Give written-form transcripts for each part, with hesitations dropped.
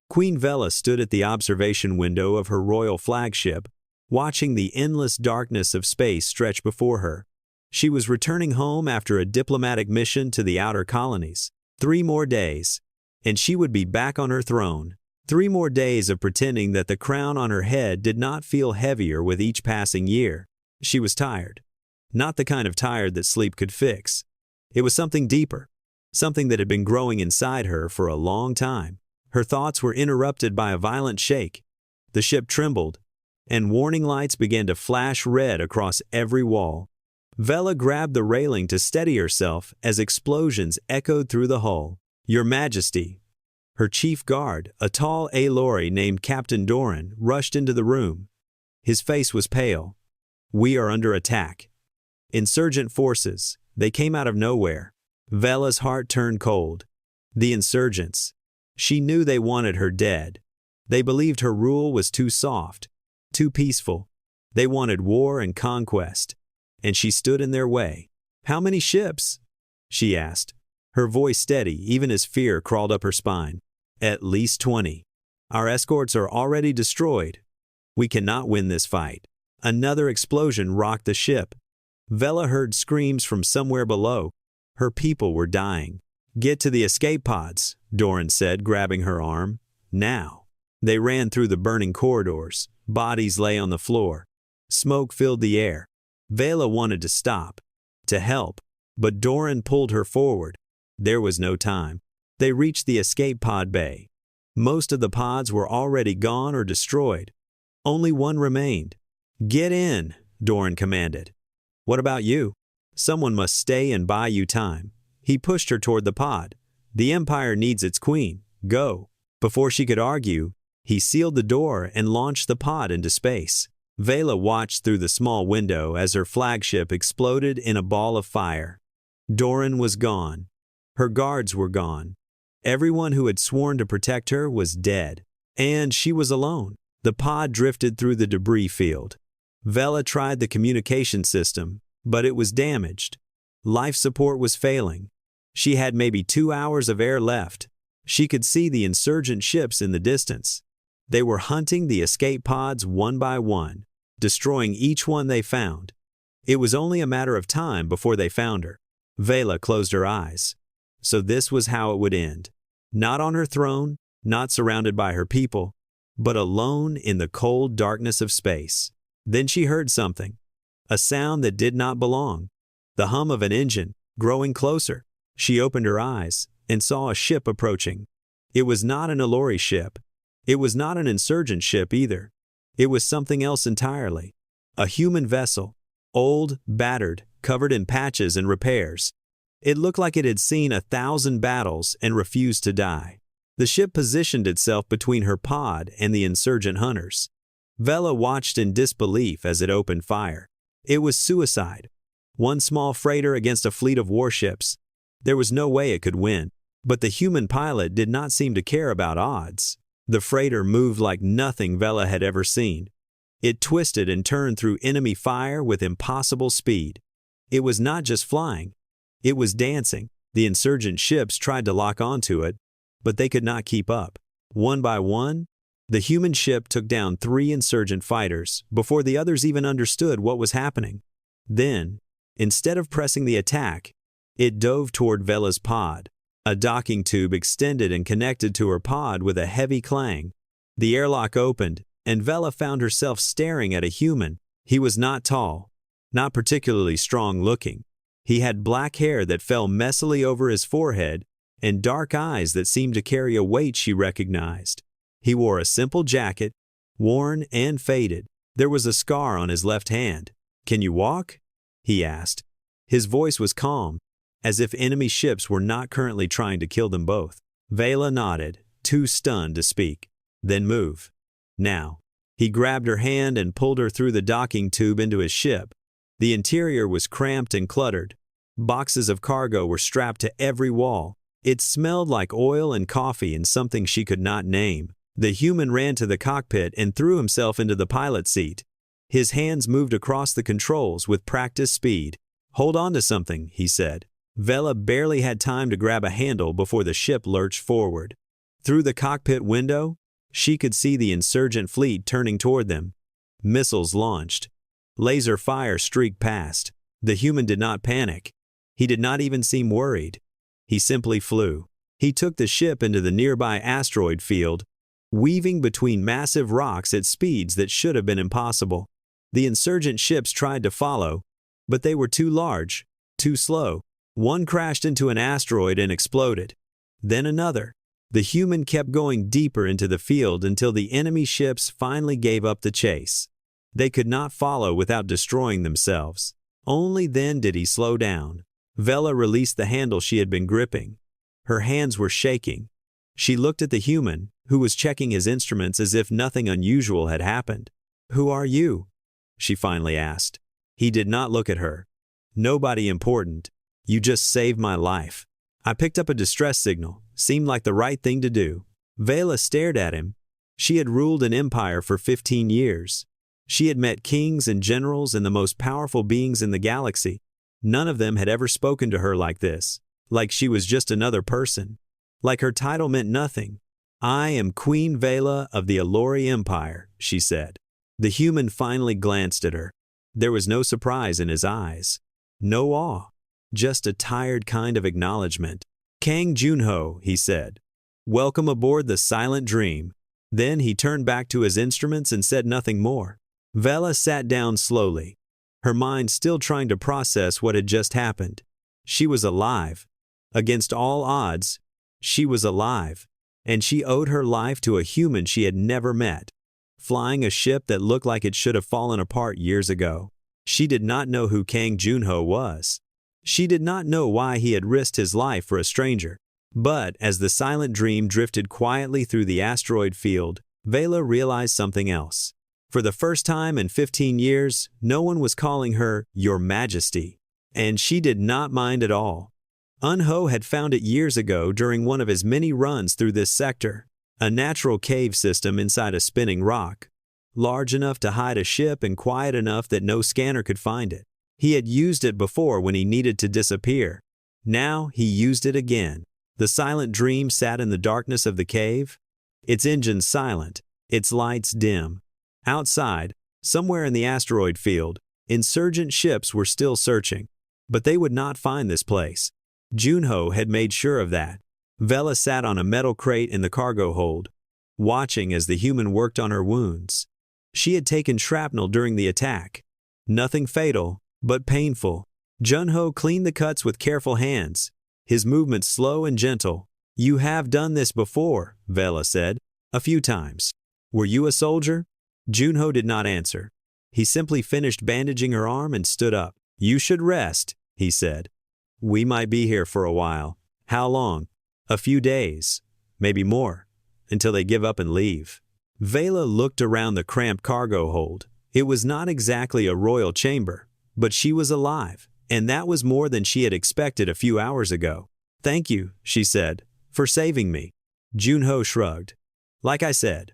Queen Vela stood at the observation window of her royal flagship, watching the endless darkness of space stretch before her. She was returning home after a diplomatic mission to the outer colonies. 3 more days, and she would be back on her throne. 3 more days of pretending that the crown on her head did not feel heavier with each passing year. She was tired. Not the kind of tired that sleep could fix. It was something deeper, something that had been growing inside her for a long time. Her thoughts were interrupted by a violent shake. The ship trembled, and warning lights began to flash red across every wall. Vela grabbed the railing to steady herself as explosions echoed through the hull. "Your Majesty." Her chief guard, a tall Aelori named Captain Doran, rushed into the room. His face was pale. "We are under attack. Insurgent forces. They came out of nowhere." Vela's heart turned cold. The insurgents. She knew they wanted her dead. They believed her rule was too soft, too peaceful. They wanted war and conquest, and she stood in their way. "How many ships?" she asked, her voice steady even as fear crawled up her spine. "At least 20. Our escorts are already destroyed. We cannot win this fight." Another explosion rocked the ship. Vela heard screams from somewhere below. Her people were dying. "Get to the escape pods," Doran said, grabbing her arm. "Now." They ran through the burning corridors. Bodies lay on the floor. Smoke filled the air. Vela wanted to stop, to help, but Doran pulled her forward. There was no time. They reached the escape pod bay. Most of the pods were already gone or destroyed. Only one remained. "Get in," Doran commanded. "What about you? Someone must stay and buy you time." He pushed her toward the pod. "The Empire needs its queen. Go." Before she could argue, he sealed the door and launched the pod into space. Vela watched through the small window as her flagship exploded in a ball of fire. Doran was gone. Her guards were gone. Everyone who had sworn to protect her was dead. And she was alone. The pod drifted through the debris field. Vela tried the communication system, but it was damaged. Life support was failing. She had maybe 2 hours of air left. She could see the insurgent ships in the distance. They were hunting the escape pods one by one, destroying each one they found. It was only a matter of time before they found her. Vela closed her eyes. So this was how it would end. Not on her throne, not surrounded by her people, but alone in the cold darkness of space. Then she heard something. A sound that did not belong. The hum of an engine, growing closer. She opened her eyes and saw a ship approaching. It was not an Aelori ship. It was not an insurgent ship either. It was something else entirely. A human vessel. Old, battered, covered in patches and repairs. It looked like it had seen 1,000 battles and refused to die. The ship positioned itself between her pod and the insurgent hunters. Vela watched in disbelief as it opened fire. It was suicide. One small freighter against a fleet of warships. There was no way it could win. But the human pilot did not seem to care about odds. The freighter moved like nothing Vela had ever seen. It twisted and turned through enemy fire with impossible speed. It was not just flying. It was dancing. The insurgent ships tried to lock onto it, but they could not keep up. One by one, the human ship took down 3 insurgent fighters before the others even understood what was happening. Then, instead of pressing the attack, it dove toward Vela's pod. A docking tube extended and connected to her pod with a heavy clang. The airlock opened, and Vela found herself staring at a human. He was not tall, not particularly strong-looking. He had black hair that fell messily over his forehead and dark eyes that seemed to carry a weight she recognized. He wore a simple jacket, worn and faded. There was a scar on his left hand. "Can you walk?" he asked. His voice was calm, as if enemy ships were not currently trying to kill them both. Vela nodded, too stunned to speak. "Then move. Now." He grabbed her hand and pulled her through the docking tube into his ship. The interior was cramped and cluttered. Boxes of cargo were strapped to every wall. It smelled like oil and coffee and something she could not name. The human ran to the cockpit and threw himself into the pilot's seat. His hands moved across the controls with practiced speed. "Hold on to something," he said. Vela barely had time to grab a handle before the ship lurched forward. Through the cockpit window, she could see the insurgent fleet turning toward them. Missiles launched. Laser fire streaked past. The human did not panic. He did not even seem worried. He simply flew. He took the ship into the nearby asteroid field, weaving between massive rocks at speeds that should have been impossible. The insurgent ships tried to follow, but they were too large, too slow. One crashed into an asteroid and exploded. Then another. The human kept going deeper into the field until the enemy ships finally gave up the chase. They could not follow without destroying themselves. Only then did he slow down. Vela released the handle she had been gripping. Her hands were shaking. She looked at the human, who was checking his instruments as if nothing unusual had happened. "Who are you?" she finally asked. He did not look at her. "Nobody important. You just saved my life. I picked up a distress signal. Seemed like the right thing to do." Vela stared at him. She had ruled an empire for 15 years. She had met kings and generals and the most powerful beings in the galaxy. None of them had ever spoken to her like this, like she was just another person, like her title meant nothing. "I am Queen Vela of the Alori Empire," she said. The human finally glanced at her. There was no surprise in his eyes, no awe, just a tired kind of acknowledgement. "Kang Junho," he said. "Welcome aboard the Silent Dream." Then he turned back to his instruments and said nothing more. Vela sat down slowly, her mind still trying to process what had just happened. She was alive. Against all odds, she was alive, and she owed her life to a human she had never met, flying a ship that looked like it should have fallen apart years ago. She did not know who Kang Junho was. She did not know why he had risked his life for a stranger. But as the silent dream drifted quietly through the asteroid field, Vela realized something else. For the first time in 15 years, no one was calling her Your Majesty, and she did not mind at all. Unho had found it years ago during one of his many runs through this sector, a natural cave system inside a spinning rock, large enough to hide a ship and quiet enough that no scanner could find it. He had used it before when he needed to disappear. Now he used it again. The silent dream sat in the darkness of the cave, its engines silent, its lights dim. Outside, somewhere in the asteroid field, insurgent ships were still searching, but they would not find this place. Junho had made sure of that. Vela sat on a metal crate in the cargo hold, watching as the human worked on her wounds. She had taken shrapnel during the attack. Nothing fatal, but painful. Junho cleaned the cuts with careful hands, his movements slow and gentle. "You have done this before," Vela said. "A few times. Were you a soldier?" Junho did not answer. He simply finished bandaging her arm and stood up. "You should rest," he said. "We might be here for a while." "How long?" "A few days, maybe more, until they give up and leave." Vela looked around the cramped cargo hold. It was not exactly a royal chamber, but she was alive, and that was more than she had expected a few hours ago. "Thank you," she said, "for saving me." Junho shrugged. "Like I said,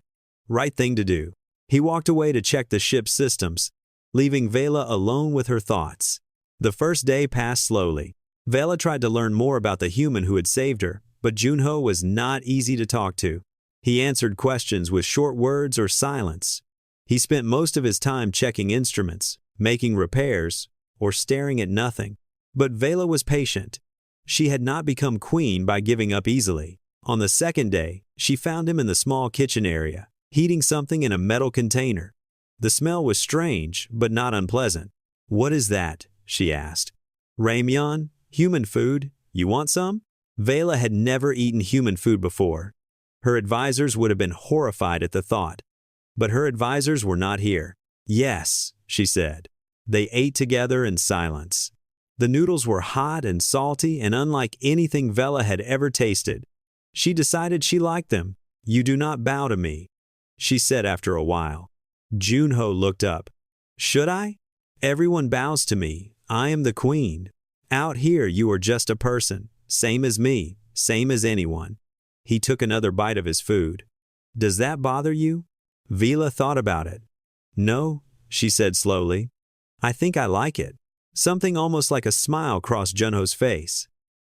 right thing to do." He walked away to check the ship's systems, leaving Vela alone with her thoughts. The first day passed slowly. Vela tried to learn more about the human who had saved her, but Junho was not easy to talk to. He answered questions with short words or silence. He spent most of his time checking instruments, making repairs, or staring at nothing. But Vela was patient. She had not become queen by giving up easily. On the second day, she found him in the small kitchen area, heating something in a metal container. The smell was strange, but not unpleasant. "What is that?" she asked. "Ramyeon, human food. You want some?" Vela had never eaten human food before. Her advisors would have been horrified at the thought. But her advisors were not here. "Yes," she said. They ate together in silence. The noodles were hot and salty and unlike anything Vela had ever tasted. She decided she liked them. "You do not bow to me," she said after a while. Junho looked up. "Should I? Everyone bows to me. I am the queen. Out here you are just a person, same as me, same as anyone." He took another bite of his food. "Does that bother you?" Vela thought about it. "No," she said slowly. "I think I like it." Something almost like a smile crossed Junho's face.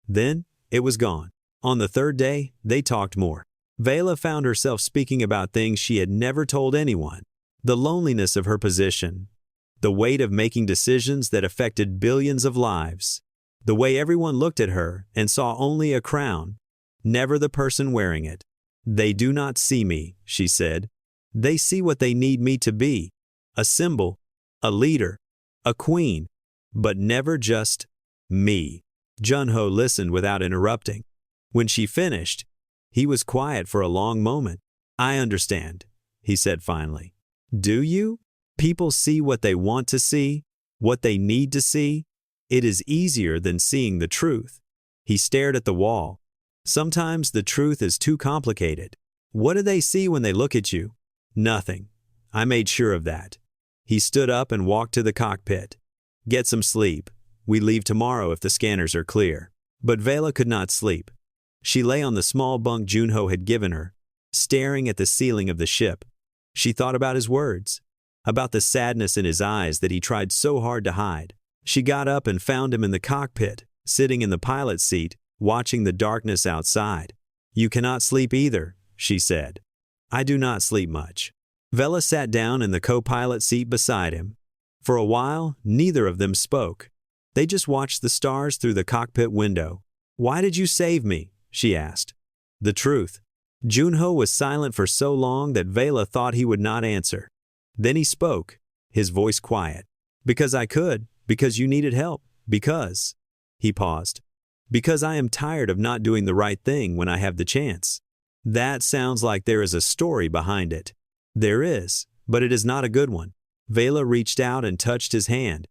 Then it was gone. On the third day, they talked more. Vela found herself speaking about things she had never told anyone. The loneliness of her position, the weight of making decisions that affected billions of lives, the way everyone looked at her and saw only a crown, never the person wearing it. "They do not see me," she said. "They see what they need me to be, a symbol, a leader, a queen, but never just me." Junho listened without interrupting. When she finished, he was quiet for a long moment. "I understand," he said finally. "Do you? People see what they want to see, what they need to see. It is easier than seeing the truth." He stared at the wall. "Sometimes the truth is too complicated. What do they see when they look at you? Nothing. I made sure of that." He stood up and walked to the cockpit. "Get some sleep. We leave tomorrow if the scanners are clear." But Vela could not sleep. She lay on the small bunk Junho had given her, staring at the ceiling of the ship. She thought about his words, about the sadness in his eyes that he tried so hard to hide. She got up and found him in the cockpit, sitting in the pilot's seat, watching the darkness outside. "You cannot sleep either," she said. "I do not sleep much." Vela sat down in the co-pilot seat beside him. For a while, neither of them spoke. They just watched the stars through the cockpit window. "Why did you save me?" she asked. "The truth." Junho was silent for so long that Vela thought he would not answer. Then he spoke, his voice quiet. "Because I could, because you needed help, because—" He paused. "Because I am tired of not doing the right thing when I have the chance." That sounds like there is a story behind it. There is, but it is not a good one. Vela reached out and touched his hand.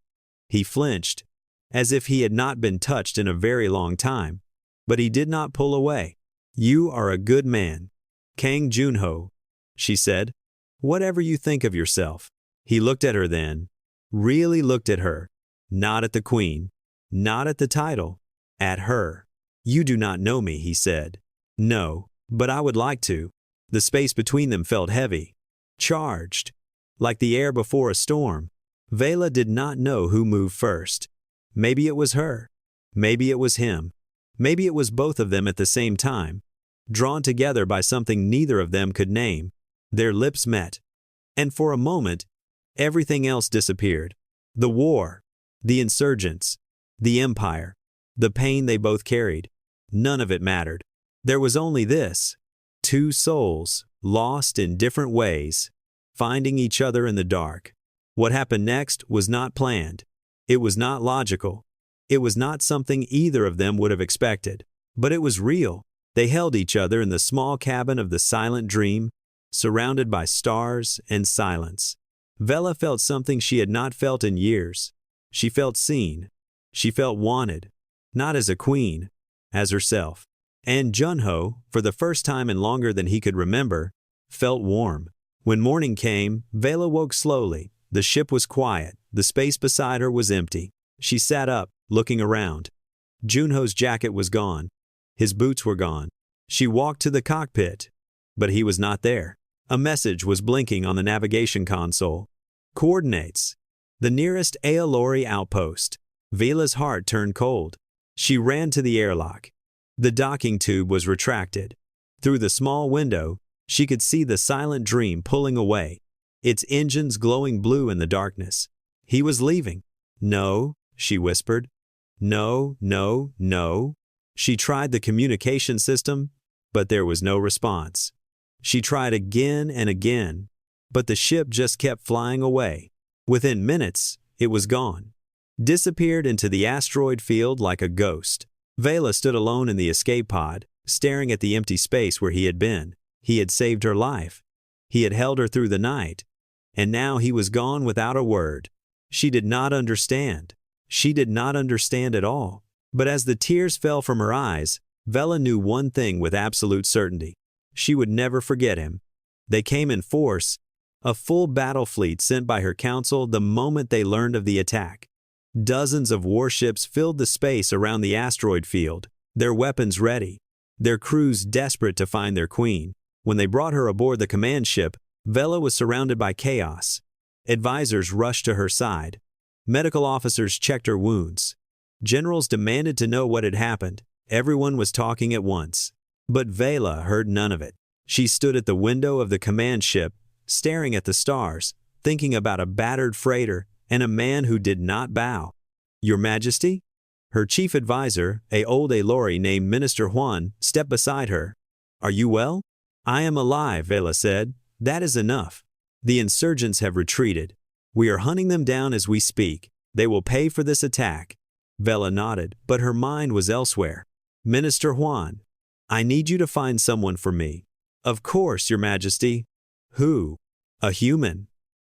He flinched, as if he had not been touched in a very long time, but he did not pull away. "You are a good man, Kang Junho," she said. "Whatever you think of yourself." He looked at her then, really looked at her, not at the queen, not at the title, at her. "You do not know me," he said. "No, but I would like to." The space between them felt heavy, charged, like the air before a storm. Vela did not know who moved first. Maybe it was her. Maybe it was him. Maybe it was both of them at the same time, drawn together by something neither of them could name. Their lips met, and for a moment, everything else disappeared. The war, the insurgents, the empire, the pain they both carried. None of it mattered. There was only this: two souls, lost in different ways, finding each other in the dark. What happened next was not planned. It was not logical. It was not something either of them would have expected. But it was real. They held each other in the small cabin of the silent dream, surrounded by stars and silence. Vela felt something she had not felt in years. She felt seen. She felt wanted, not as a queen, as herself. And Junho, for the first time in longer than he could remember, felt warm. When morning came, Vela woke slowly. The ship was quiet. The space beside her was empty. She sat up, looking around. Junho's jacket was gone. His boots were gone. She walked to the cockpit, but he was not there. A message was blinking on the navigation console. Coordinates: the nearest Aolori outpost. Vela's heart turned cold. She ran to the airlock. The docking tube was retracted. Through the small window, she could see the silent dream pulling away, its engines glowing blue in the darkness. He was leaving. "No," she whispered. "No, no, no." She tried the communication system, but there was no response. She tried again and again, but the ship just kept flying away. Within minutes, it was gone. Disappeared into the asteroid field like a ghost. Vela stood alone in the escape pod, staring at the empty space where he had been. He had saved her life. He had held her through the night. And now he was gone without a word. She did not understand. She did not understand at all. But as the tears fell from her eyes, Vela knew one thing with absolute certainty. She would never forget him. They came in force, a full battle fleet sent by her council the moment they learned of the attack. Dozens of warships filled the space around the asteroid field, their weapons ready, their crews desperate to find their queen. When they brought her aboard the command ship, Vela was surrounded by chaos. Advisors rushed to her side. Medical officers checked her wounds. Generals demanded to know what had happened. Everyone was talking at once. But Vela heard none of it. She stood at the window of the command ship, staring at the stars, thinking about a battered freighter and a man who did not bow. "Your Majesty?" Her chief advisor, a old Alori named Minister Juan, stepped beside her. "Are you well?" "I am alive," Vela said. "That is enough. The insurgents have retreated. We are hunting them down as we speak. They will pay for this attack." Vela nodded, but her mind was elsewhere. "Minister Juan, I need you to find someone for me." "Of course, Your Majesty." "Who?" "A human.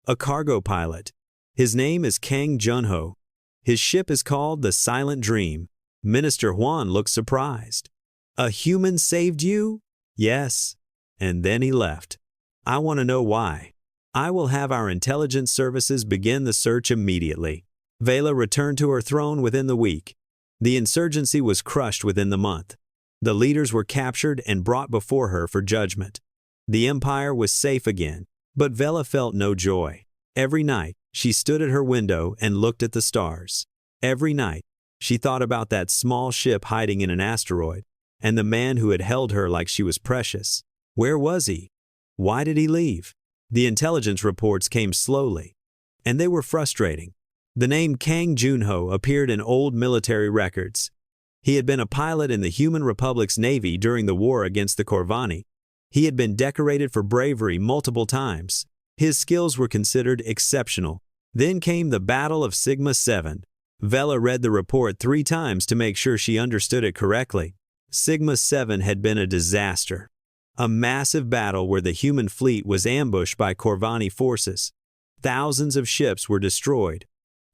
A cargo pilot. His name is Kang Junho. His ship is called the Silent Dream." Minister Juan looked surprised. "A human saved you?" "Yes." And then he left. "I want to know why. I will have our intelligence services begin the search immediately." Vela returned to her throne within the week. The insurgency was crushed within the month. The leaders were captured and brought before her for judgment. The empire was safe again, but Vela felt no joy. Every night, she stood at her window and looked at the stars. Every night, she thought about that small ship hiding in an asteroid, and the man who had held her like she was precious. Where was he? Why did he leave? The intelligence reports came slowly, and they were frustrating. The name Kang Junho appeared in old military records. He had been a pilot in the Human Republic's Navy during the war against the Corvani. He had been decorated for bravery multiple times. His skills were considered exceptional. Then came the Battle of Sigma 7. Vela read the report 3 times to make sure she understood it correctly. Sigma 7 had been a disaster. A massive battle where the human fleet was ambushed by Corvani forces. Thousands of ships were destroyed.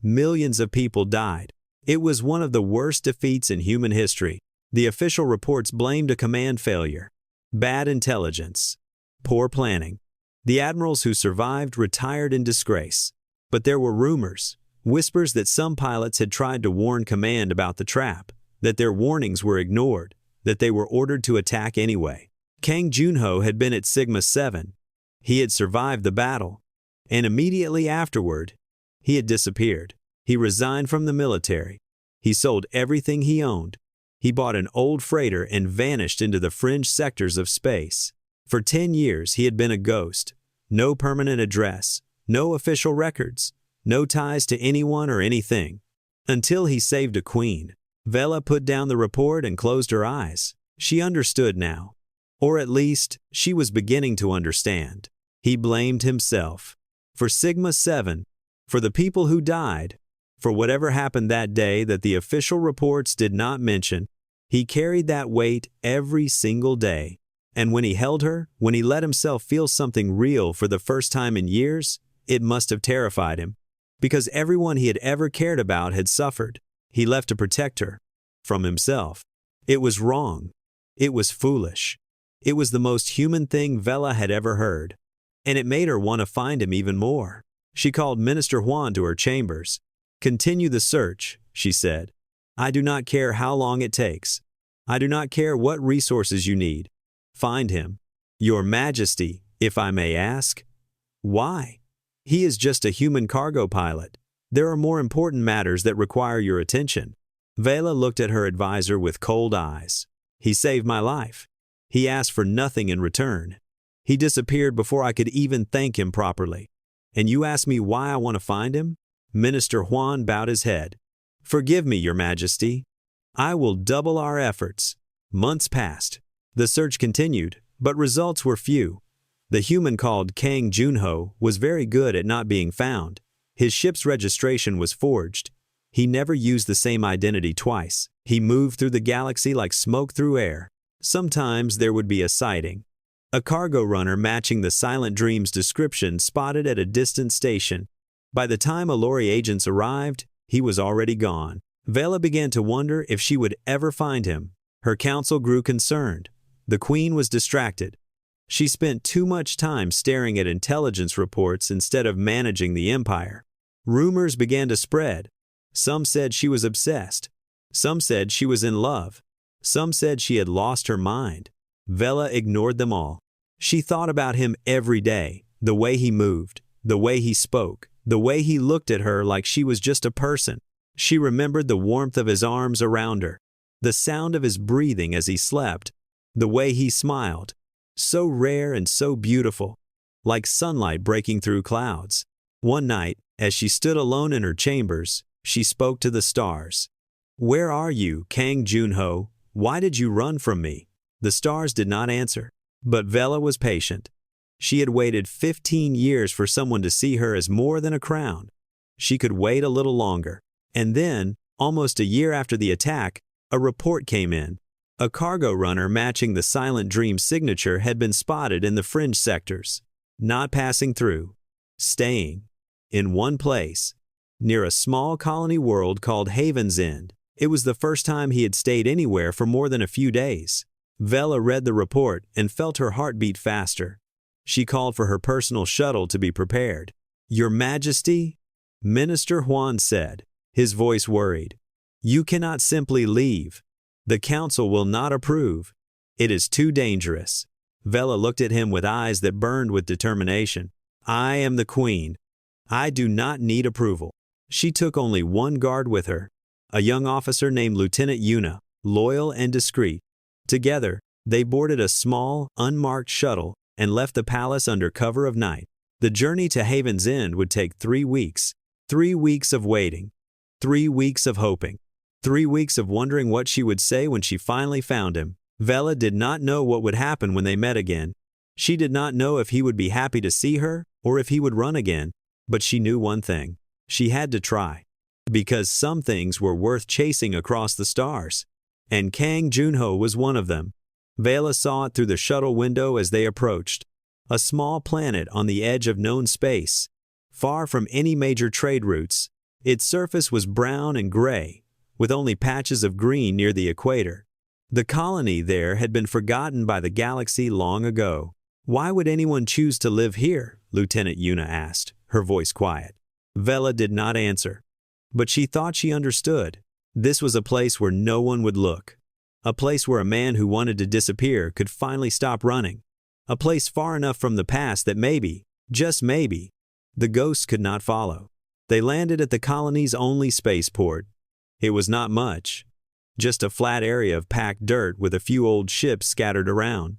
Millions of people died. It was one of the worst defeats in human history. The official reports blamed a command failure, bad intelligence, poor planning. The admirals who survived retired in disgrace. But there were rumors, whispers that some pilots had tried to warn command about the trap, that their warnings were ignored, that they were ordered to attack anyway. Kang Junho had been at Sigma 7. He had survived the battle, and immediately afterward, he had disappeared. He resigned from the military. He sold everything he owned. He bought an old freighter and vanished into the fringe sectors of space. For 10 years, he had been a ghost. No permanent address, no official records, no ties to anyone or anything. Until he saved a queen. Vela put down the report and closed her eyes. She understood now. Or at least, she was beginning to understand. He blamed himself. For Sigma 7. For the people who died. For whatever happened that day that the official reports did not mention. He carried that weight every single day. And when he held her, when he let himself feel something real for the first time in years, it must have terrified him. Because everyone he had ever cared about had suffered. He left to protect her. From himself. It was wrong. It was foolish. It was the most human thing Vela had ever heard. And it made her want to find him even more. She called Minister Juan to her chambers. "Continue the search," she said. "I do not care how long it takes. I do not care what resources you need. Find him." "Your Majesty, if I may ask." "Why?" "He is just a human cargo pilot. There are more important matters that require your attention." Vela looked at her advisor with cold eyes. "He saved my life. He asked for nothing in return. He disappeared before I could even thank him properly. And you ask me why I want to find him?" Minister Juan bowed his head. "Forgive me, Your Majesty. I will double our efforts." Months passed. The search continued, but results were few. The human called Kang Junho was very good at not being found. His ship's registration was forged. He never used the same identity twice. He moved through the galaxy like smoke through air. Sometimes there would be a sighting. A cargo runner matching the Silent Dream's description spotted at a distant station. By the time Alori agents arrived, he was already gone. Vela began to wonder if she would ever find him. Her council grew concerned. The queen was distracted. She spent too much time staring at intelligence reports instead of managing the empire. Rumors began to spread. Some said she was obsessed. Some said she was in love. Some said she had lost her mind. Vela ignored them all. She thought about him every day, the way he moved, the way he spoke, the way he looked at her like she was just a person. She remembered the warmth of his arms around her, the sound of his breathing as he slept, the way he smiled. so rare and so beautiful, like sunlight breaking through clouds. One night, as she stood alone in her chambers, she spoke to the stars. "Where are you, Kang Junho? Why did you run from me?" The stars did not answer, but Vela was patient. She had waited 15 years for someone to see her as more than a crown. She could wait a little longer. And then, almost a year after the attack, a report came in. A cargo runner matching the Silent Dream signature had been spotted in the fringe sectors, not passing through, staying in one place, near a small colony world called Haven's End. It was the first time he had stayed anywhere for more than a few days. Vela read the report and felt her heart beat faster. She called for her personal shuttle to be prepared. "Your Majesty," Minister Huan said, his voice worried, "you cannot simply leave. The council will not approve. It is too dangerous." Vela looked at him with eyes that burned with determination. "I am the queen. I do not need approval." She took only one guard with her, a young officer named Lieutenant Yuna, loyal and discreet. Together, they boarded a small, unmarked shuttle and left the palace under cover of night. The journey to Haven's End would take 3 weeks. 3 weeks of waiting. 3 weeks of hoping. 3 weeks of wondering what she would say when she finally found him. Vela did not know what would happen when they met again. She did not know if he would be happy to see her or if he would run again. But she knew one thing. She had to try. Because some things were worth chasing across the stars. And Kang Junho was one of them. Vela saw it through the shuttle window as they approached. A small planet on the edge of known space, far from any major trade routes. Its surface was brown and gray, with only patches of green near the equator. The colony there had been forgotten by the galaxy long ago. "Why would anyone choose to live here?" Lieutenant Yuna asked, her voice quiet. Vela did not answer, but she thought she understood. This was a place where no one would look. A place where a man who wanted to disappear could finally stop running. A place far enough from the past that maybe, just maybe, the ghosts could not follow. They landed at the colony's only spaceport. It was not much, just a flat area of packed dirt with a few old ships scattered around.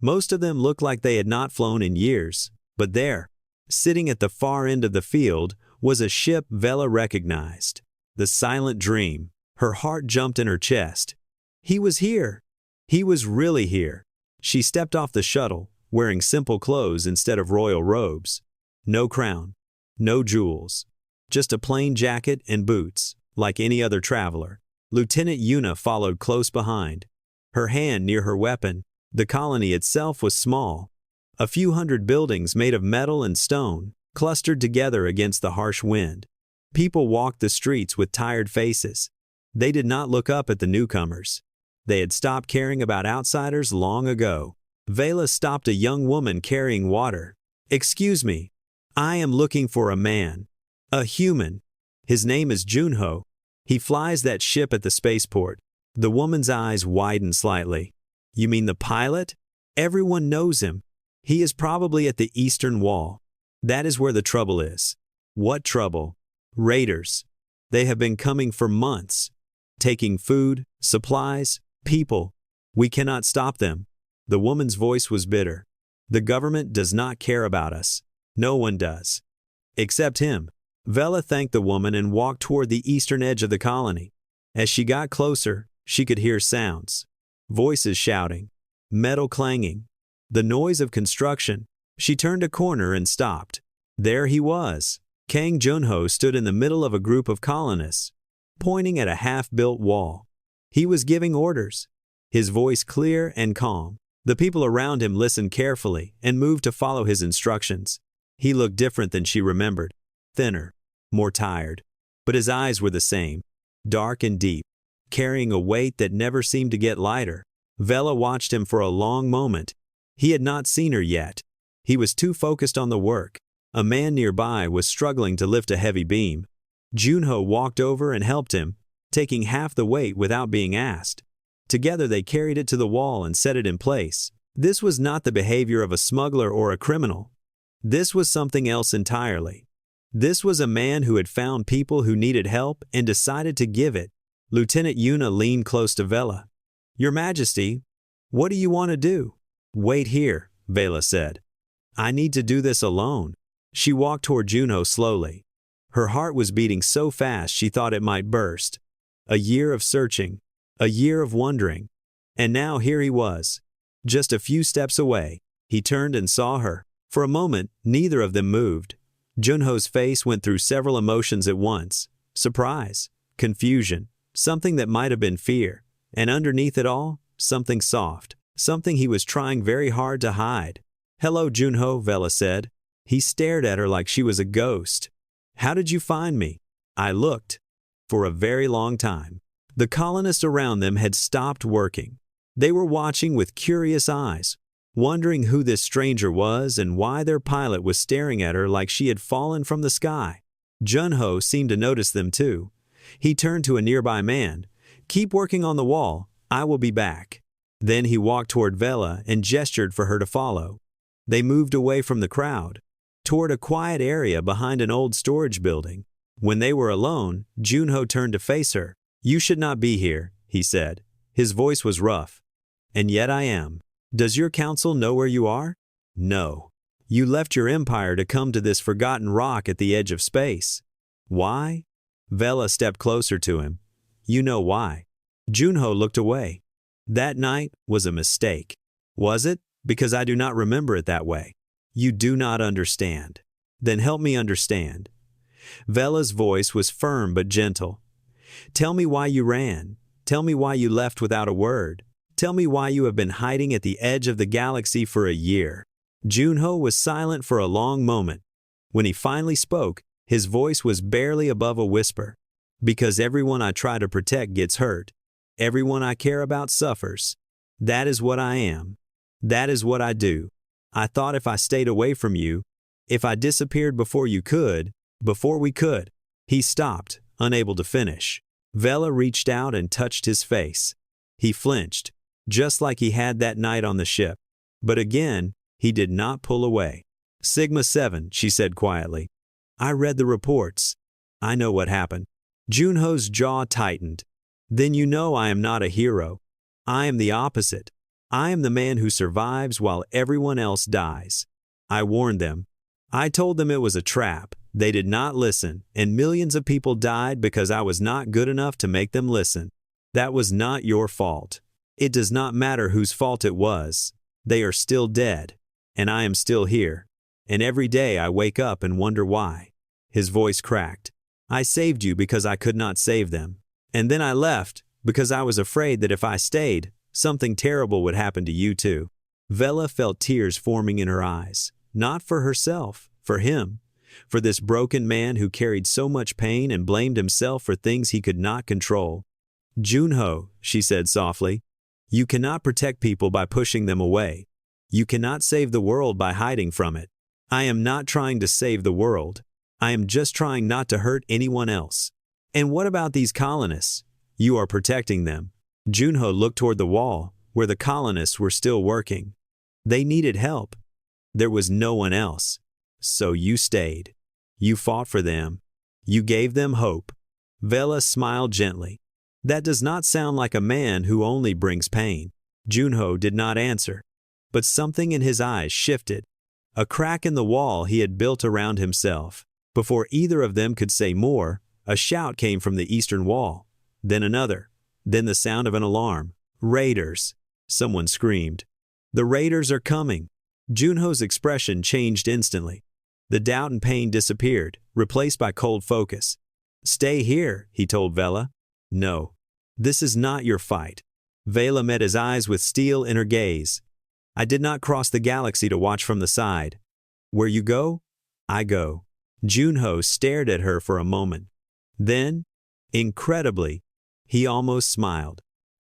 Most of them looked like they had not flown in years, but there, sitting at the far end of the field, was a ship Vela recognized. The Silent Dream. Her heart jumped in her chest. He was here. He was really here. She stepped off the shuttle, wearing simple clothes instead of royal robes. No crown, no jewels, just a plain jacket and boots, like any other traveler. Lieutenant Yuna followed close behind, her hand near her weapon. The colony itself was small. A few hundred buildings made of metal and stone, clustered together against the harsh wind. People walked the streets with tired faces. They did not look up at the newcomers. They had stopped caring about outsiders long ago. Vela stopped a young woman carrying water. "Excuse me. I am looking for a man. A human. His name is Junho. He flies that ship at the spaceport." The woman's eyes widened slightly. "You mean the pilot? Everyone knows him. He is probably at the eastern wall. That is where the trouble is." "What trouble?" "Raiders. They have been coming for months. Taking food, supplies, people. We cannot stop them." The woman's voice was bitter. "The government does not care about us. No one does. Except him." Vela thanked the woman and walked toward the eastern edge of the colony. As she got closer, she could hear sounds. Voices shouting. Metal clanging. The noise of construction. She turned a corner and stopped. There he was. Kang Junho stood in the middle of a group of colonists, pointing at a half-built wall. He was giving orders, his voice clear and calm. The people around him listened carefully and moved to follow his instructions. He looked different than she remembered, thinner, more tired. But his eyes were the same, dark and deep, carrying a weight that never seemed to get lighter. Vela watched him for a long moment. He had not seen her yet. He was too focused on the work. A man nearby was struggling to lift a heavy beam. Junho walked over and helped him, taking half the weight without being asked. Together they carried it to the wall and set it in place. This was not the behavior of a smuggler or a criminal. This was something else entirely. This was a man who had found people who needed help and decided to give it. Lieutenant Yuna leaned close to Vela. "Your Majesty, what do you want to do?" Wait here, Vela said. I need to do this alone. She walked toward Junho slowly. Her heart was beating so fast she thought it might burst. A year of searching, a year of wondering, and now here he was. Just a few steps away, he turned and saw her. For a moment, neither of them moved. Junho's face went through several emotions at once: surprise, confusion, something that might have been fear, and underneath it all, something soft, something he was trying very hard to hide. Hello, Junho, Vela said. He stared at her like she was a ghost. How did you find me? I looked. For a very long time. The colonists around them had stopped working. They were watching with curious eyes, wondering who this stranger was and why their pilot was staring at her like she had fallen from the sky. Junho seemed to notice them too. He turned to a nearby man. Keep working on the wall. I will be back. Then he walked toward Vela and gestured for her to follow. They moved away from the crowd, toward a quiet area behind an old storage building. When they were alone, Junho turned to face her. You should not be here, he said. His voice was rough. And yet I am. Does your council know where you are? No. You left your empire to come to this forgotten rock at the edge of space. Why? Vela stepped closer to him. You know why. Junho looked away. That night was a mistake. Was it? Because I do not remember it that way. You do not understand. Then help me understand. Vela's voice was firm but gentle. Tell me why you ran. Tell me why you left without a word. Tell me why you have been hiding at the edge of the galaxy for a year. Junho was silent for a long moment. When he finally spoke, his voice was barely above a whisper. Because everyone I try to protect gets hurt. Everyone I care about suffers. That is what I am. That is what I do. I thought if I stayed away from you, if I disappeared before we could. He stopped, unable to finish. Vela reached out and touched his face. He flinched, just like he had that night on the ship. But again, he did not pull away. Sigma 7, she said quietly. I read the reports. I know what happened. Junho's jaw tightened. Then you know I am not a hero. I am the opposite. I am the man who survives while everyone else dies. I warned them. I told them it was a trap. They did not listen, and millions of people died because I was not good enough to make them listen. That was not your fault. It does not matter whose fault it was. They are still dead, and I am still here. And every day I wake up and wonder why. His voice cracked. I saved you because I could not save them. And then I left because I was afraid that if I stayed, something terrible would happen to you too. Vela felt tears forming in her eyes, not for herself, for him, for this broken man who carried so much pain and blamed himself for things he could not control. Junho, she said softly, you cannot protect people by pushing them away. You cannot save the world by hiding from it. I am not trying to save the world. I am just trying not to hurt anyone else. And what about these colonists? You are protecting them. Junho looked toward the wall, where the colonists were still working. They needed help. There was no one else. So you stayed. You fought for them. You gave them hope. Vela smiled gently. That does not sound like a man who only brings pain. Junho did not answer. But something in his eyes shifted. A crack in the wall he had built around himself. Before either of them could say more, a shout came from the eastern wall. Then another. Then the sound of an alarm. Raiders! Someone screamed. The raiders are coming! Junho's expression changed instantly. The doubt and pain disappeared, replaced by cold focus. Stay here, he told Vela. No. This is not your fight. Vela met his eyes with steel in her gaze. I did not cross the galaxy to watch from the side. Where you go, I go. Junho stared at her for a moment. Then, incredibly, he almost smiled.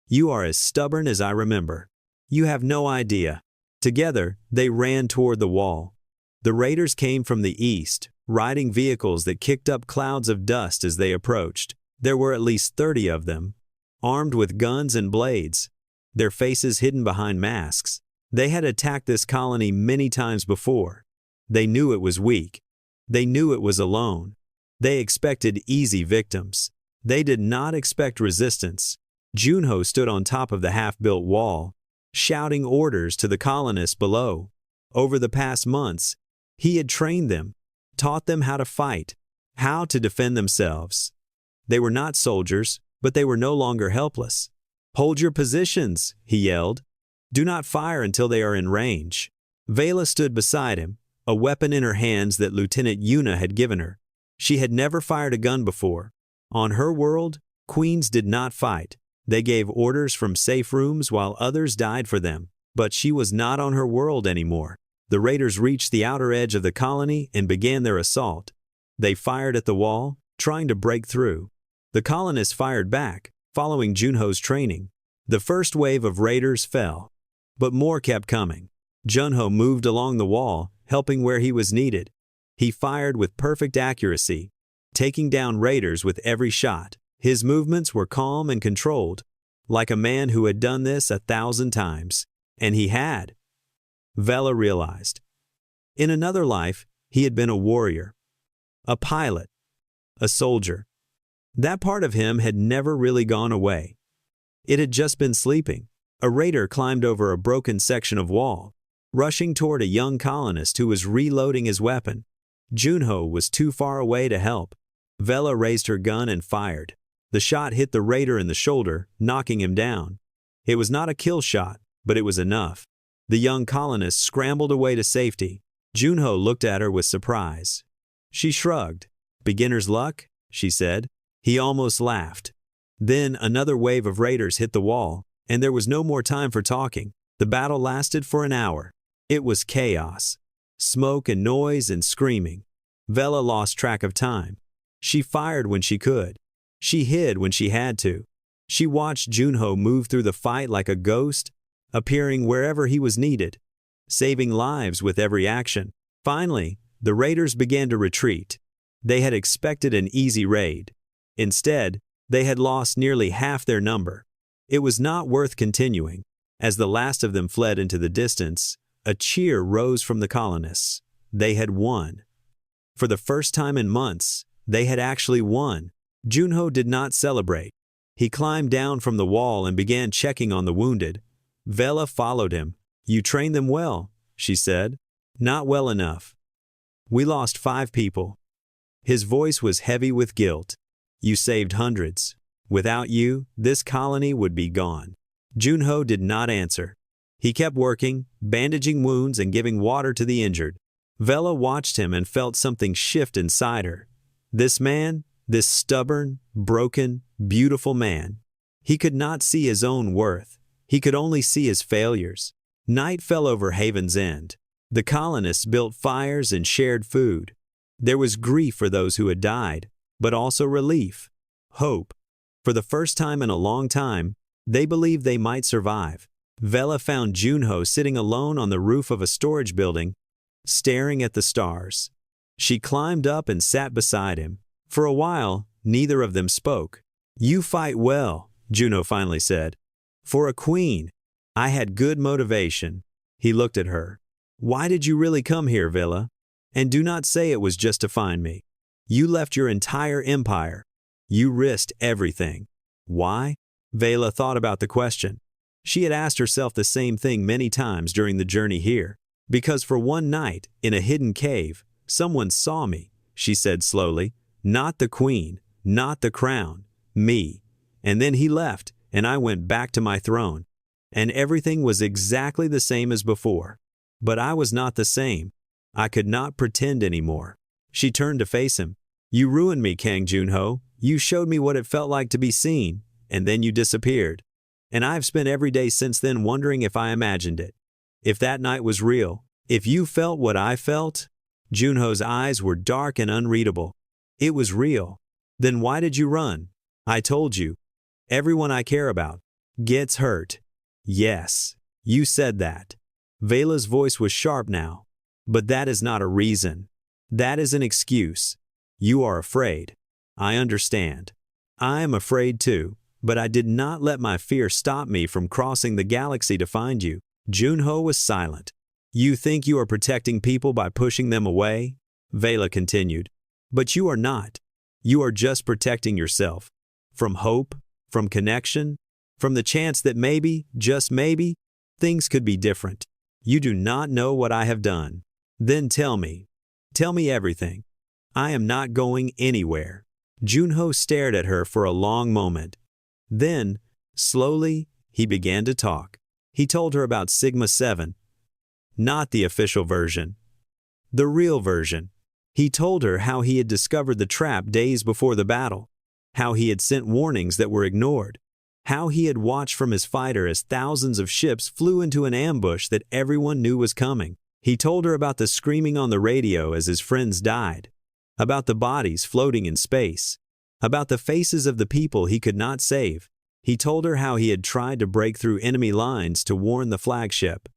You are as stubborn as I remember. You have no idea. Together, they ran toward the wall. The raiders came from the east, riding vehicles that kicked up clouds of dust as they approached. There were at least 30 of them, armed with guns and blades, their faces hidden behind masks. They had attacked this colony many times before. They knew it was weak. They knew it was alone. They expected easy victims. They did not expect resistance. Junho stood on top of the half-built wall. shouting orders to the colonists below. Over the past months, he had trained them, taught them how to fight, how to defend themselves. They were not soldiers, but they were no longer helpless. "Hold your positions," he yelled. "Do not fire until they are in range." Vela stood beside him, a weapon in her hands that Lieutenant Yuna had given her. She had never fired a gun before. On her world, queens did not fight. They gave orders from safe rooms while others died for them. But she was not on her world anymore. The raiders reached the outer edge of the colony and began their assault. They fired at the wall, trying to break through. The colonists fired back, following Junho's training. The first wave of raiders fell, but more kept coming. Junho moved along the wall, helping where he was needed. He fired with perfect accuracy, taking down raiders with every shot. His movements were calm and controlled, like a man who had done this 1,000 times. And he had. Vela realized. In another life, he had been a warrior, a pilot, a soldier. That part of him had never really gone away. It had just been sleeping. A raider climbed over a broken section of wall, rushing toward a young colonist who was reloading his weapon. Junho was too far away to help. Vela raised her gun and fired. The shot hit the raider in the shoulder, knocking him down. It was not a kill shot, but it was enough. The young colonist scrambled away to safety. Junho looked at her with surprise. She shrugged. "Beginner's luck?" she said. He almost laughed. Then another wave of raiders hit the wall, and there was no more time for talking. The battle lasted for an hour. It was chaos. Smoke and noise and screaming. Vela lost track of time. She fired when she could. She hid when she had to. She watched Junho move through the fight like a ghost, appearing wherever he was needed, saving lives with every action. Finally, the raiders began to retreat. They had expected an easy raid. Instead, they had lost nearly half their number. It was not worth continuing. As the last of them fled into the distance, a cheer rose from the colonists. They had won. For the first time in months, they had actually won. Junho did not celebrate. He climbed down from the wall and began checking on the wounded. Vela followed him. "You trained them well," she said. "Not well enough. We lost 5 people." His voice was heavy with guilt. "You saved hundreds. Without you, this colony would be gone." Junho did not answer. He kept working, bandaging wounds and giving water to the injured. Vela watched him and felt something shift inside her. This man, this stubborn, broken, beautiful man, he could not see his own worth. He could only see his failures. Night fell over Haven's End. The colonists built fires and shared food. There was grief for those who had died, but also relief, hope. For the first time in a long time, they believed they might survive. Vela found Junho sitting alone on the roof of a storage building, staring at the stars. She climbed up and sat beside him. For a while, neither of them spoke. "You fight well," Junho finally said. "For a queen." "I had good motivation." He looked at her. "Why did you really come here, Vela? And do not say it was just to find me. You left your entire empire. You risked everything." Why? Vela thought about the question. She had asked herself the same thing many times during the journey here. "Because for one night, in a hidden cave, someone saw me," she said slowly. "Not the queen, not the crown, me. And then he left, and I went back to my throne. And everything was exactly the same as before. But I was not the same. I could not pretend anymore." She turned to face him. "You ruined me, Kang Junho. You showed me what it felt like to be seen, and then you disappeared. And I've spent every day since then wondering if I imagined it. If that night was real. If you felt what I felt." Junho's eyes were dark and unreadable. "It was real. Then why did you run? I told you. Everyone I care about gets hurt." "Yes, you said that." Vela's voice was sharp now. "But that is not a reason. That is an excuse. You are afraid. I understand. I am afraid too, but I did not let my fear stop me from crossing the galaxy to find you." Junho was silent. "You think you are protecting people by pushing them away?" Vela continued. "But you are not. You are just protecting yourself. From hope, from connection, from the chance that maybe, just maybe, Things could be different. You do not know what I have done. Then tell me. Tell me everything. I am not going anywhere." Junho stared at her for a long moment. Then, slowly, he began to talk. He told her about Sigma 7. Not the official version. The real version. He told her how he had discovered the trap days before the battle, how he had sent warnings that were ignored, how he had watched from his fighter as thousands of ships flew into an ambush that everyone knew was coming. He told her about the screaming on the radio as his friends died, about the bodies floating in space, about the faces of the people he could not save. He told her how he had tried to break through enemy lines to warn the flagship,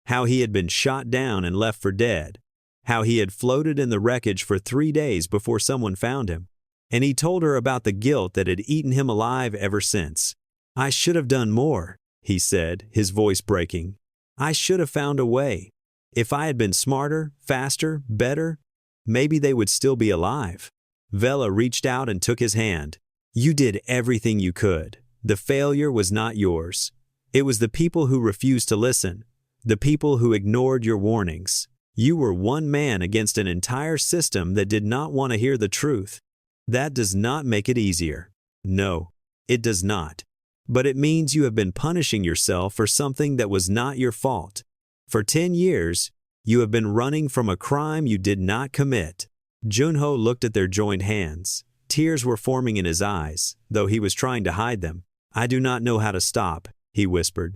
how he had been shot down and left for dead, how he had floated in the wreckage for 3 days before someone found him, and he told her about the guilt that had eaten him alive ever since. "I should have done more," he said, his voice breaking. "I should have found a way. If I had been smarter, faster, better, maybe they would still be alive." Vela reached out and took his hand. "You did everything you could. The failure was not yours. It was the people who refused to listen, the people who ignored your warnings. You were one man against an entire system that did not want to hear the truth. That does not make it easier. No, it does not. But it means you have been punishing yourself for something that was not your fault. For 10 years, you have been running from a crime you did not commit." Junho looked at their joined hands. Tears were forming in his eyes, though he was trying to hide them. "I do not know how to stop," he whispered.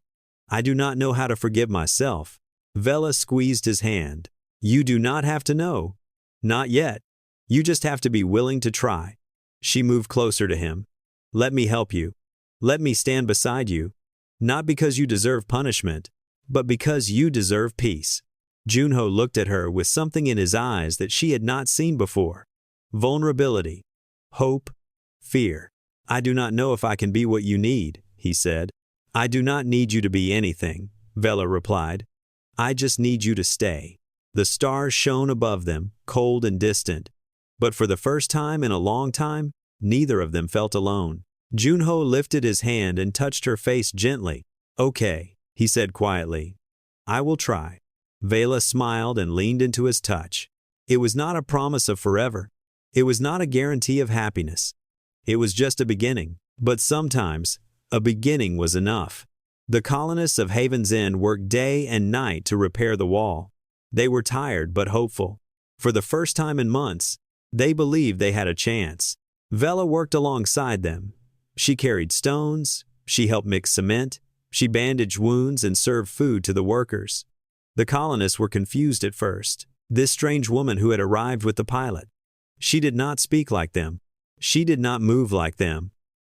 "I do not know how to forgive myself." Vela squeezed his hand. "You do not have to know. Not yet. You just have to be willing to try." She moved closer to him. "Let me help you. Let me stand beside you. Not because you deserve punishment, but because you deserve peace." Junho looked at her with something in his eyes that she had not seen before. Vulnerability, hope, fear. "I do not know if I can be what you need," he said. "I do not need you to be anything," Vela replied. "I just need you to stay." The stars shone above them, cold and distant. But for the first time in a long time, neither of them felt alone. Junho lifted his hand and touched her face gently. "Okay," he said quietly. "I will try." Vela smiled and leaned into his touch. It was not a promise of forever. It was not a guarantee of happiness. It was just a beginning. But sometimes, a beginning was enough. The colonists of Haven's End worked day and night to repair the wall. They were tired but hopeful. For the first time in months, they believed they had a chance. Vela worked alongside them. She carried stones, she helped mix cement, she bandaged wounds and served food to the workers. The colonists were confused at first. This strange woman who had arrived with the pilot. She did not speak like them. She did not move like them.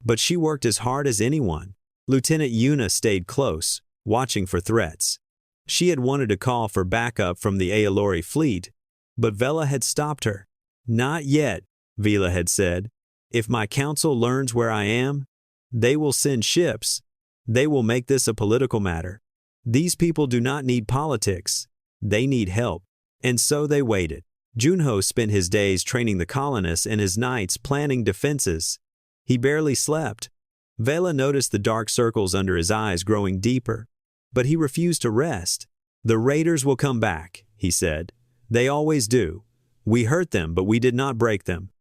But she worked as hard as anyone. Lieutenant Yuna stayed close, watching for threats. She had wanted to call for backup from the Aolori fleet, but Vela had stopped her. "Not yet," Vela had said. "If my council learns where I am, they will send ships. They will make this a political matter. These people do not need politics. They need help." And so they waited. Junho spent his days training the colonists and his nights planning defenses. He barely slept. Vela noticed the dark circles under his eyes growing deeper, but he refused to rest. "The raiders will come back," he said. "They always do. We hurt them, but we did not break them.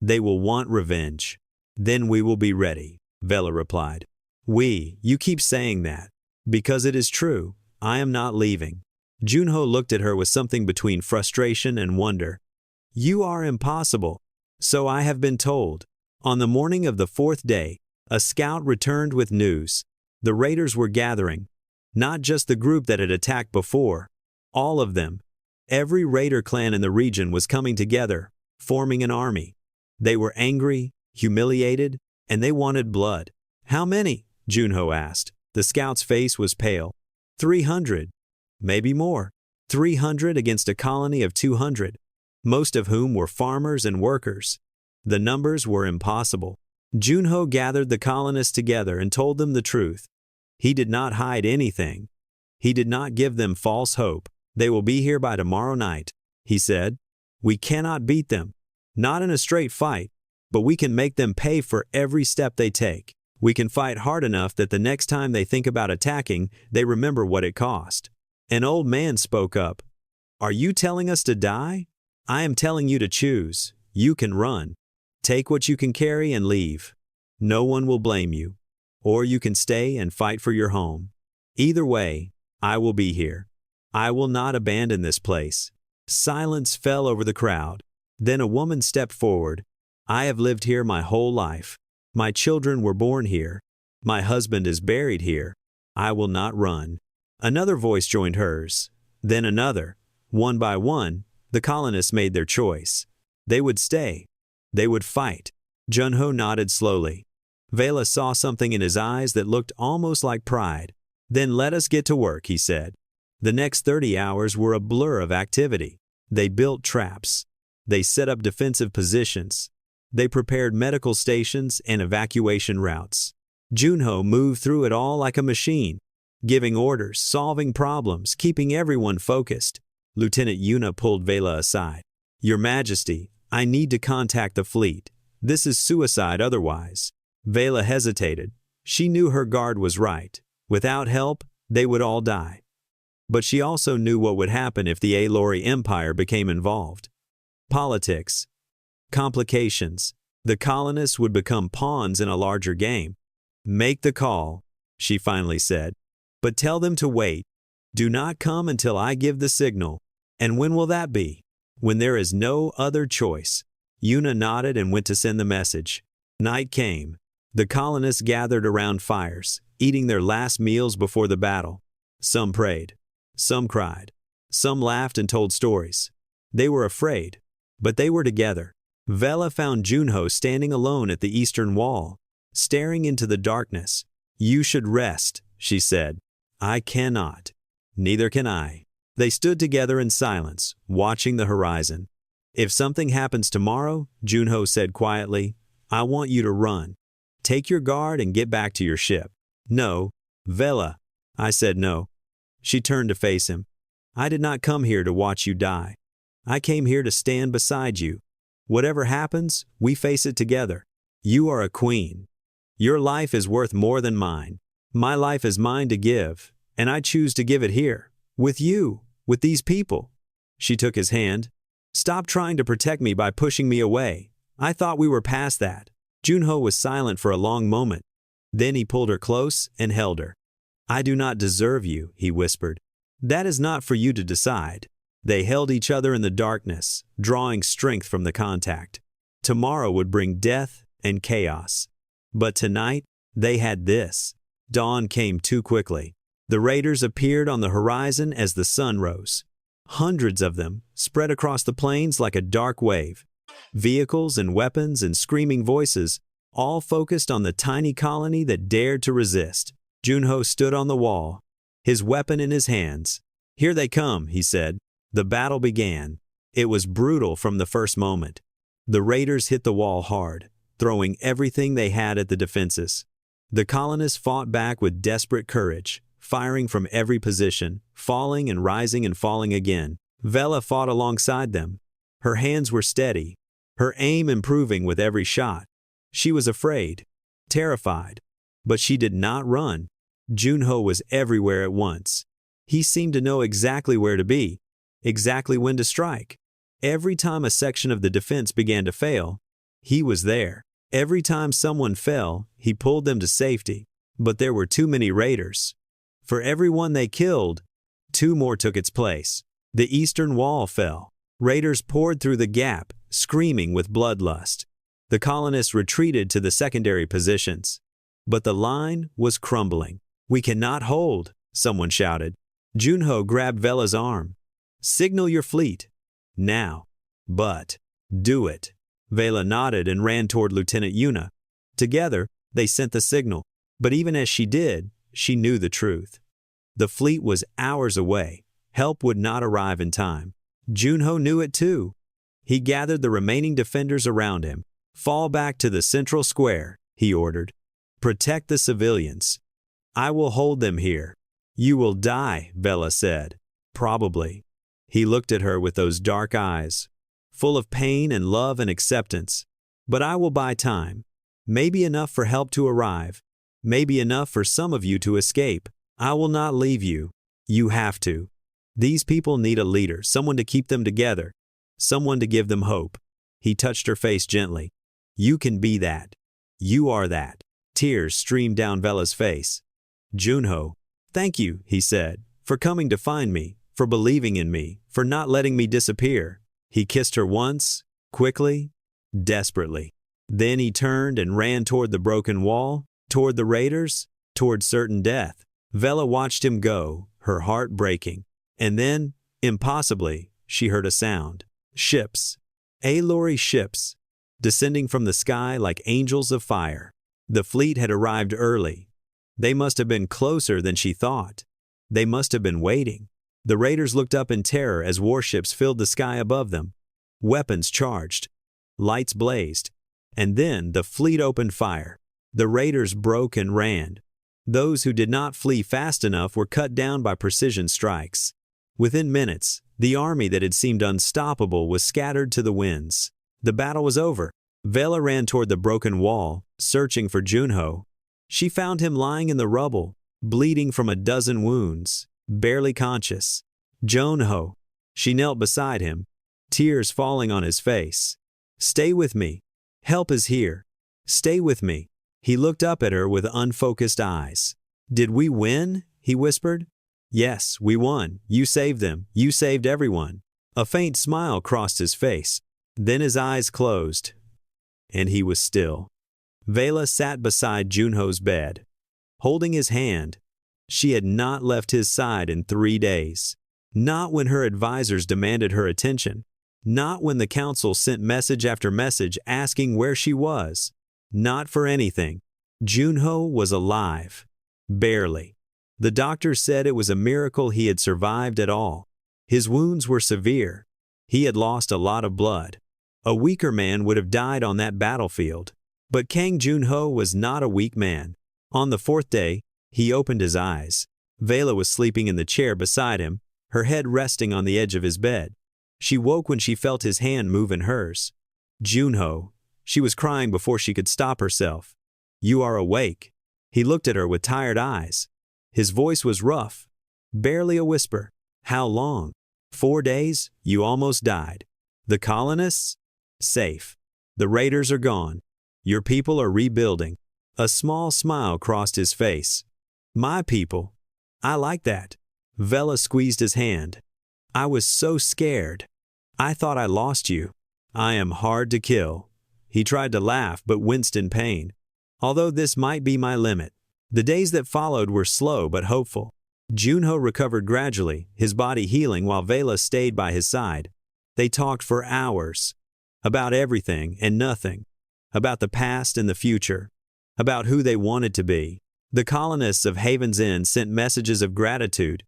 They will want revenge. Then we will be ready," Vela replied. You keep saying that. Because it is true. I am not leaving." Junho looked at her with something between frustration and wonder. "You are impossible." "So I have been told." On the morning of the 4th day, a scout returned with news. The raiders were gathering. Not just the group that had attacked before. All of them. Every raider clan in the region was coming together, forming an army. They were angry, humiliated, and they wanted blood. "How many?" Junho asked. The scout's face was pale. 300. Maybe more. 300 against a colony of 200, most of whom were farmers and workers. The numbers were impossible. Junho gathered the colonists together and told them the truth. He did not hide anything. He did not give them false hope. "They will be here by tomorrow night," he said. "We cannot beat them. Not in a straight fight, but we can make them pay for every step they take." We can fight hard enough that the next time they think about attacking, they remember what it cost." An old man spoke up. "Are you telling us to die? I am telling you to choose. You can run. Take what you can carry and leave. No one will blame you. Or you can stay and fight for your home. Either way, I will be here. I will not abandon this place." Silence fell over the crowd. Then a woman stepped forward. "I have lived here my whole life. My children were born here. My husband is buried here. I will not run." Another voice joined hers. Then another. One by one, the colonists made their choice. They would stay. They would fight. Junho nodded slowly. Vela saw something in his eyes that looked almost like pride. "Then let us get to work," he said. The next 30 hours were a blur of activity. They built traps. They set up defensive positions. They prepared medical stations and evacuation routes. Junho moved through it all like a machine, giving orders, solving problems, keeping everyone focused. Lieutenant Yuna pulled Vela aside. "Your Majesty, I need to contact the fleet. This is suicide otherwise." Vela hesitated. She knew her guard was right. Without help, they would all die. But she also knew what would happen if the Alori Empire became involved. Politics. Complications. The colonists would become pawns in a larger game. "Make the call," she finally said. "But tell them to wait. Do not come until I give the signal." "And when will that be?" "When there is no other choice." Yuna nodded and went to send the message. Night came. The colonists gathered around fires, eating their last meals before the battle. Some prayed. Some cried. Some laughed and told stories. They were afraid, but they were together. Vela found Junho standing alone at the eastern wall, staring into the darkness. "You should rest," she said. "I cannot." "Neither can I." They stood together in silence, watching the horizon. "If something happens tomorrow," Junho said quietly, "I want you to run. Take your guard and get back to your ship." "No, Vela." I said no. She turned to face him. "I did not come here to watch you die. I came here to stand beside you. Whatever happens, we face it together. You are a queen. Your life is worth more than mine. My life is mine to give, and I choose to give it here, with you, with these people." She took his hand. "Stop trying to protect me by pushing me away. I thought we were past that." Junho was silent for a long moment. Then he pulled her close and held her. "I do not deserve you," he whispered. "That is not for you to decide." They held each other in the darkness, drawing strength from the contact. Tomorrow would bring death and chaos. But tonight, they had this. Dawn came too quickly. The raiders appeared on the horizon as the sun rose. Hundreds of them, spread across the plains like a dark wave. Vehicles and weapons and screaming voices, all focused on the tiny colony that dared to resist. Junho stood on the wall, his weapon in his hands. "Here they come," he said. The battle began. It was brutal from the first moment. The raiders hit the wall hard, throwing everything they had at the defenses. The colonists fought back with desperate courage, firing from every position, falling and rising and falling again. Vela fought alongside them. Her hands were steady, her aim improving with every shot. She was afraid, terrified, but she did not run. Junho was everywhere at once. He seemed to know exactly where to be, exactly when to strike. Every time a section of the defense began to fail, he was there. Every time someone fell, he pulled them to safety. But there were too many raiders. For every one they killed, 2 more took its place. The eastern wall fell. Raiders poured through the gap, screaming with bloodlust. The colonists retreated to the secondary positions. But the line was crumbling. "We cannot hold," someone shouted. Junho grabbed Vela's arm. "Signal your fleet. Now. But do it." Vela nodded and ran toward Lieutenant Yuna. Together, they sent the signal. But even as she did, she knew the truth. The fleet was hours away. Help would not arrive in time. Junho knew it too. He gathered the remaining defenders around him. "Fall back to the central square," he ordered. "Protect the civilians. I will hold them here." "You will die," Vela said. "Probably." He looked at her with those dark eyes, full of pain and love and acceptance. "But I will buy time. Maybe enough for help to arrive. Maybe enough for some of you to escape. I will not leave you. You have to. These people need a leader, someone to keep them together, someone to give them hope. He touched her face gently. You can be that. You are that. Tears streamed down Vela's face. Junho, thank you, he said, for coming to find me, for believing in me, for not letting me disappear. He kissed her once, quickly, desperately. Then he turned and ran toward the broken wall, toward the raiders, toward certain death. Vela watched him go, her heart breaking. And then, impossibly, she heard a sound. Ships. A-lorry ships, descending from the sky like angels of fire. The fleet had arrived early. They must have been closer than she thought. They must have been waiting. The raiders looked up in terror as warships filled the sky above them. Weapons charged. Lights blazed. And then the fleet opened fire. The raiders broke and ran. Those who did not flee fast enough were cut down by precision strikes. Within minutes, the army that had seemed unstoppable was scattered to the winds. The battle was over. Vela ran toward the broken wall, searching for Junho. She found him lying in the rubble, bleeding from a dozen wounds, barely conscious. Junho. She knelt beside him, tears falling on his face. Stay with me. Help is here. Stay with me. He looked up at her with unfocused eyes. Did we win? He whispered. Yes, we won. You saved them. You saved everyone. A faint smile crossed his face. Then his eyes closed, and he was still. Vela sat beside Junho's bed, holding his hand. She had not left his side in 3 days. Not when her advisors demanded her attention. Not when the council sent message after message asking where she was. Not for anything. Junho was alive. Barely. The doctor said it was a miracle he had survived at all. His wounds were severe. He had lost a lot of blood. A weaker man would have died on that battlefield. But Kang Junho was not a weak man. On the 4th day, he opened his eyes. Vela was sleeping in the chair beside him, her head resting on the edge of his bed. She woke when she felt his hand move in hers. Junho. She was crying before she could stop herself. You are awake. He looked at her with tired eyes. His voice was rough, barely a whisper. How long? 4 days? You almost died. The colonists? Safe. The raiders are gone. Your people are rebuilding. A small smile crossed his face. My people. I like that. Vela squeezed his hand. I was so scared. I thought I lost you. I am hard to kill. He tried to laugh but winced in pain. Although this might be my limit. The days that followed were slow but hopeful. Junho recovered gradually, his body healing while Vela stayed by his side. They talked for hours. About everything and nothing. About the past and the future. About who they wanted to be. The colonists of Haven's End sent messages of gratitude.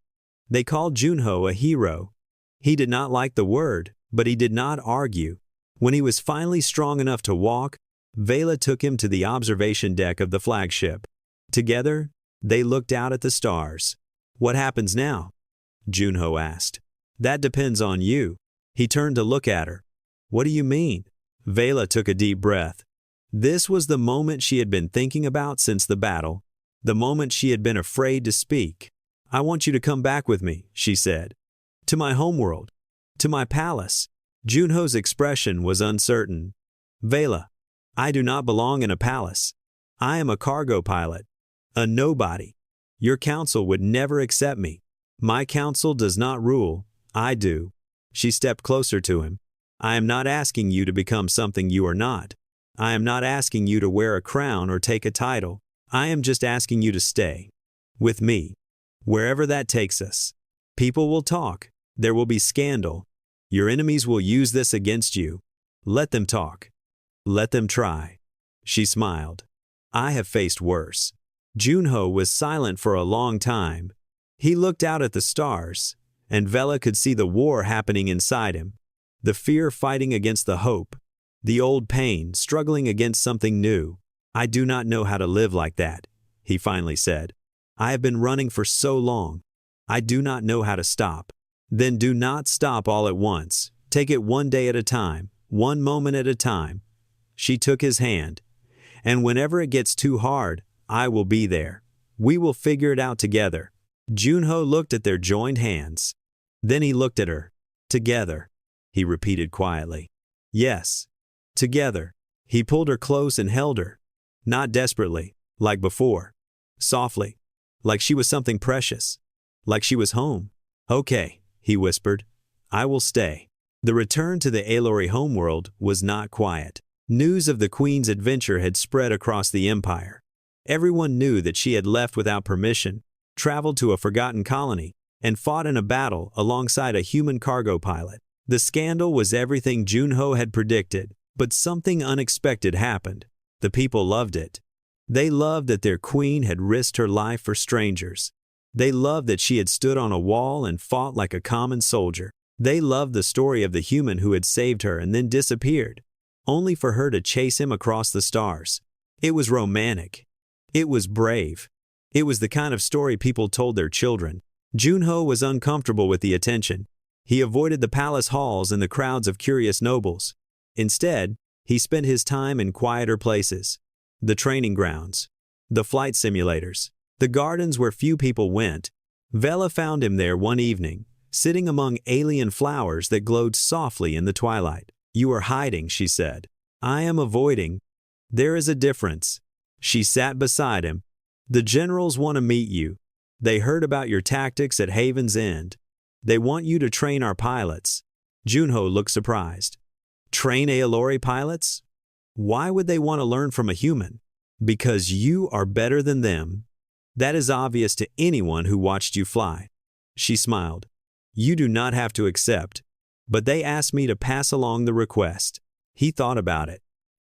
They called Junho a hero. He did not like the word, but he did not argue. When he was finally strong enough to walk, Vela took him to the observation deck of the flagship. Together, they looked out at the stars. What happens now? Junho asked. That depends on you. He turned to look at her. What do you mean? Vela took a deep breath. This was the moment she had been thinking about since the battle. The moment she had been afraid to speak. I want you to come back with me, she said. To my homeworld. To my palace. Junho's expression was uncertain. Vela, I do not belong in a palace. I am a cargo pilot. A nobody. Your council would never accept me. My council does not rule. I do. She stepped closer to him. I am not asking you to become something you are not. I am not asking you to wear a crown or take a title. I am just asking you to stay. With me. Wherever that takes us. People will talk. There will be scandal. Your enemies will use this against you. Let them talk. Let them try. She smiled. I have faced worse. Junho was silent for a long time. He looked out at the stars, and Vela could see the war happening inside him. The fear fighting against the hope. The old pain struggling against something new. I do not know how to live like that, he finally said. I have been running for so long. I do not know how to stop. Then do not stop all at once. Take it one day at a time, one moment at a time. She took his hand. And whenever it gets too hard, I will be there. We will figure it out together. Junho looked at their joined hands. Then he looked at her. Together, he repeated quietly. Yes, together. He pulled her close and held her. Not desperately, like before. Softly, like she was something precious. Like she was home. Okay, he whispered. I will stay. The return to the Alory homeworld was not quiet. News of the Queen's adventure had spread across the Empire. Everyone knew that she had left without permission, traveled to a forgotten colony, and fought in a battle alongside a human cargo pilot. The scandal was everything Junho had predicted, but something unexpected happened. The people loved it. They loved that their queen had risked her life for strangers. They loved that she had stood on a wall and fought like a common soldier. They loved the story of the human who had saved her and then disappeared, only for her to chase him across the stars. It was romantic. It was brave. It was the kind of story people told their children. Junho was uncomfortable with the attention. He avoided the palace halls and the crowds of curious nobles. Instead, he spent his time in quieter places. The training grounds. The flight simulators. The gardens where few people went. Vela found him there one evening, sitting among alien flowers that glowed softly in the twilight. You are hiding, she said. I am avoiding. There is a difference. She sat beside him. The generals want to meet you. They heard about your tactics at Haven's End. They want you to train our pilots. Junho looked surprised. Train Aolori pilots? Why would they want to learn from a human? Because you are better than them. That is obvious to anyone who watched you fly. She smiled. You do not have to accept. But they asked me to pass along the request. He thought about it.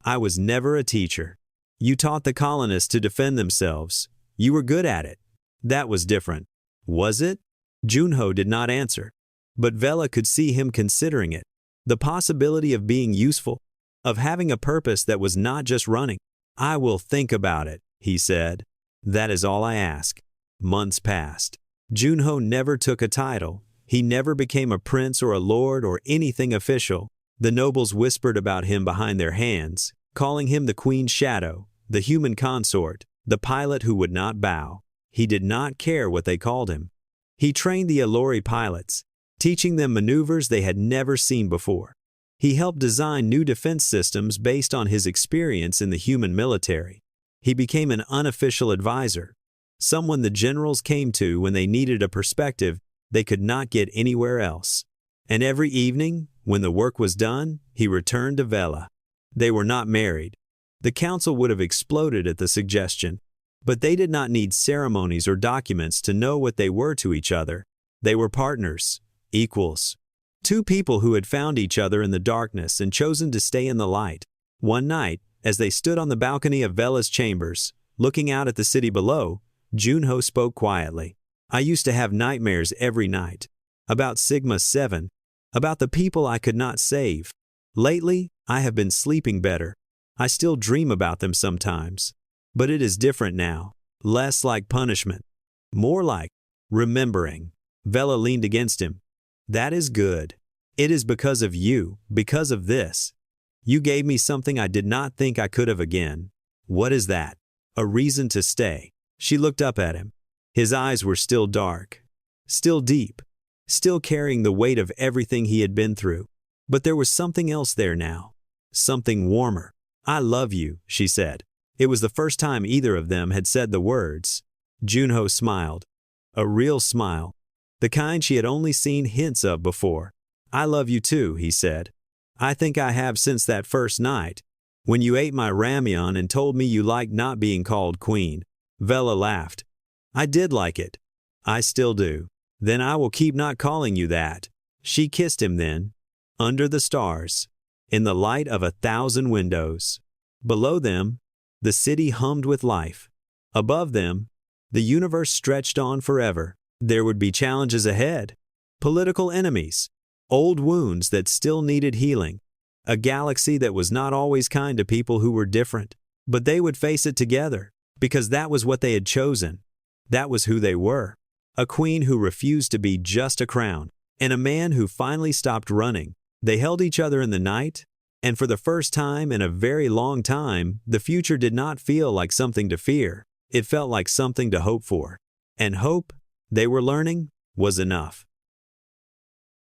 I was never a teacher. You taught the colonists to defend themselves. You were good at it. That was different. Was it? Junho did not answer. But Vela could see him considering it. The possibility of being useful, of having a purpose that was not just running. I will think about it, he said. That is all I ask. Months passed. Junho never took a title. He never became a prince or a lord or anything official. The nobles whispered about him behind their hands, calling him the Queen's shadow, the human consort, the pilot who would not bow. He did not care what they called him. He trained the Alory pilots, teaching them maneuvers they had never seen before. He helped design new defense systems based on his experience in the human military. He became an unofficial advisor, someone the generals came to when they needed a perspective they could not get anywhere else. And every evening, when the work was done, he returned to Vela. They were not married. The council would have exploded at the suggestion, but they did not need ceremonies or documents to know what they were to each other. They were partners, equals. Two people who had found each other in the darkness and chosen to stay in the light. One night, as they stood on the balcony of Vela's chambers, looking out at the city below, Junho spoke quietly. I used to have nightmares every night. About Sigma 7. About the people I could not save. Lately, I have been sleeping better. I still dream about them sometimes. But it is different now. Less like punishment. More like remembering. Vela leaned against him. That is good. It is because of you, because of this. You gave me something I did not think I could have again. What is that? A reason to stay. She looked up at him. His eyes were still dark, still deep, still carrying the weight of everything he had been through. But there was something else there now. Something warmer. I love you, she said. It was the first time either of them had said the words. Junho smiled. A real smile. The kind she had only seen hints of before. I love you too, he said. I think I have since that first night, when you ate my ramyeon and told me you liked not being called queen. Vela laughed. I did like it. I still do. Then I will keep not calling you that. She kissed him then. Under the stars. In the light of 1,000 windows. Below them, the city hummed with life. Above them, the universe stretched on forever. There would be challenges ahead. Political enemies. Old wounds that still needed healing. A galaxy that was not always kind to people who were different. But they would face it together, because that was what they had chosen. That was who they were. A queen who refused to be just a crown, and a man who finally stopped running. They held each other in the night, and for the first time in a very long time, the future did not feel like something to fear. It felt like something to hope for. And hope, they were learning, was enough.